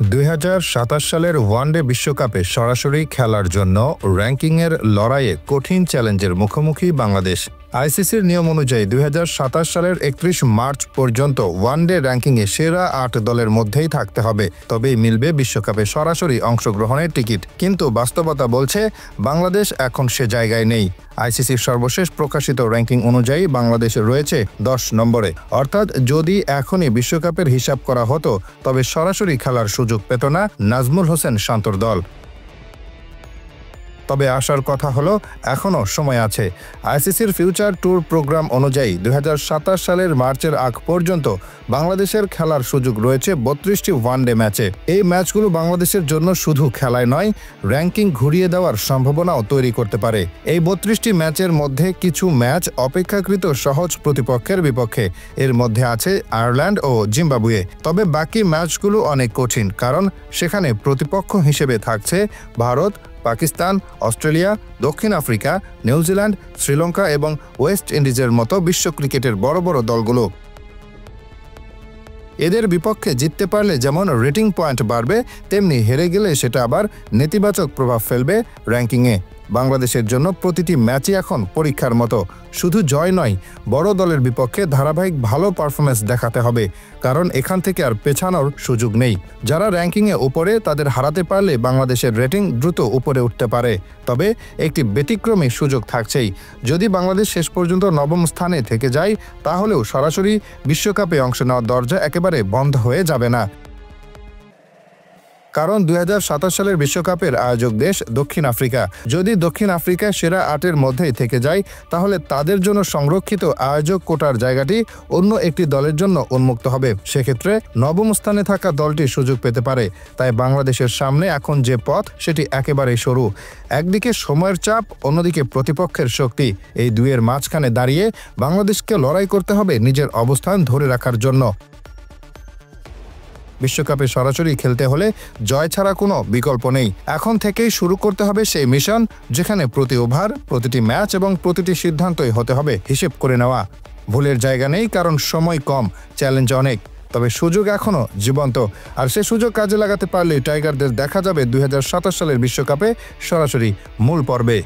2027 সালের ওয়ানডে বিশ্বকাপে সরাসরি খেলার জন্য র্যাঙ্কিংয়ের লড়াইয়ে কঠিন চ্যালেঞ্জের মুখোমুখি বাংলাদেশ। আইসিসির নিয়ম অনুযায়ী 2027 সালের 31 মার্চ পর্যন্ত ওয়ানডে র্যাঙ্কিংয়ে সেরা 8 দলের মধ্যেই থাকতে হবে, তবেই মিলবে বিশ্বকাপে সরাসরি অংশগ্রহণের টিকিট। কিন্তু বাস্তবতা বলছে বাংলাদেশ এখন সে জায়গায় নেই। আইসিসির সর্বশেষ প্রকাশিত র্যাঙ্কিং অনুযায়ী বাংলাদেশ রয়েছে 10 নম্বরে। অর্থাৎ যদি এখনই বিশ্বকাপের হিসাব করা হতো তবে সরাসরি খেলার সুযোগ পেত না নাজমুল হোসেন শান্তর দল। তবে আসার কথা হলো এখনও সময় আছে। আইসিসির ফিউচার ট্যুর প্রোগ্রাম অনুযায়ী 2027 সালের মার্চের আগ পর্যন্ত বাংলাদেশের খেলার সুযোগ রয়েছে 32টি ওয়ানডে ম্যাচে। এই ম্যাচগুলো বাংলাদেশের জন্য শুধু খেলায় নয়, র্যাঙ্কিং ঘুরিয়ে দেওয়ার সম্ভাবনাও তৈরি করতে পারে। এই 32টি ম্যাচের মধ্যে কিছু ম্যাচ অপেক্ষাকৃত সহজ প্রতিপক্ষের বিপক্ষে, এর মধ্যে আছে আয়ারল্যান্ড ও জিম্বাবুয়ে। তবে বাকি ম্যাচগুলো অনেক কঠিন, কারণ সেখানে প্রতিপক্ষ হিসেবে থাকছে ভারত, পাকিস্তান, অস্ট্রেলিয়া, দক্ষিণ আফ্রিকা, নিউজিল্যান্ড, শ্রীলঙ্কা এবং ওয়েস্ট ইন্ডিজের মতো বিশ্ব ক্রিকেটের বড় বড় দলগুলো। এদের বিপক্ষে জিততে পারলে যেমন রেটিং পয়েন্ট বাড়বে, তেমনি হেরে গেলে সেটা আবার নেতিবাচক প্রভাব ফেলবে র্যাঙ্কিংয়ে। বাংলাদেশের জন্য প্রতিটি ম্যাচই এখন পরীক্ষার মতো। শুধু জয় নয়, বড় দলের বিপক্ষে ধারাবাহিক ভালো পারফরমেন্স দেখাতে হবে, কারণ এখান থেকে আর পেছানোর সুযোগ নেই। যারা র্যাঙ্কিংয়ে উপরে, তাদের হারাতে পারলে বাংলাদেশের রেটিং দ্রুত উপরে উঠতে পারে। তবে একটি ব্যতিক্রমী সুযোগ থাকছেই। যদি বাংলাদেশ শেষ পর্যন্ত 9ম স্থানে থেকে যায়, তাহলেও সরাসরি বিশ্বকাপে অংশ নেওয়ার দরজা একেবারে বন্ধ হয়ে যাবে না। কারণ 2027 সালের বিশ্বকাপের আয়োজক দেশ দক্ষিণ আফ্রিকা। যদি দক্ষিণ আফ্রিকা সেরা 8-এর মধ্যেই থেকে যায়, তাহলে তাদের জন্য সংরক্ষিত আয়োজক কোটার জায়গাটি অন্য একটি দলের জন্য উন্মুক্ত হবে। সেক্ষেত্রে 9ম স্থানে থাকা দলটি সুযোগ পেতে পারে। তাই বাংলাদেশের সামনে এখন যে পথ, সেটি একেবারেই সরু। একদিকে সময়ের চাপ, অন্যদিকে প্রতিপক্ষের শক্তি। এই দুইয়ের মাঝখানে দাঁড়িয়ে বাংলাদেশকে লড়াই করতে হবে নিজের অবস্থান ধরে রাখার জন্য। বিশ্বকাপে সরাসরি খেলতে হলে জয় ছাড়া কোনো বিকল্প নেই। এখন থেকেই শুরু করতে হবে সেই মিশন, যেখানে প্রতি ওভার, প্রতিটি ম্যাচ এবং প্রতিটি সিদ্ধান্তই হতে হবে হিসেব করে নেওয়া। ভুলের জায়গা নেই, কারণ সময় কম, চ্যালেঞ্জ অনেক। তবে সুযোগ এখনও জীবন্ত, আর সে সুযোগ কাজে লাগাতে পারলেই টাইগারদের দেখা যাবে 2027 সালের বিশ্বকাপে সরাসরি মূল পর্বে।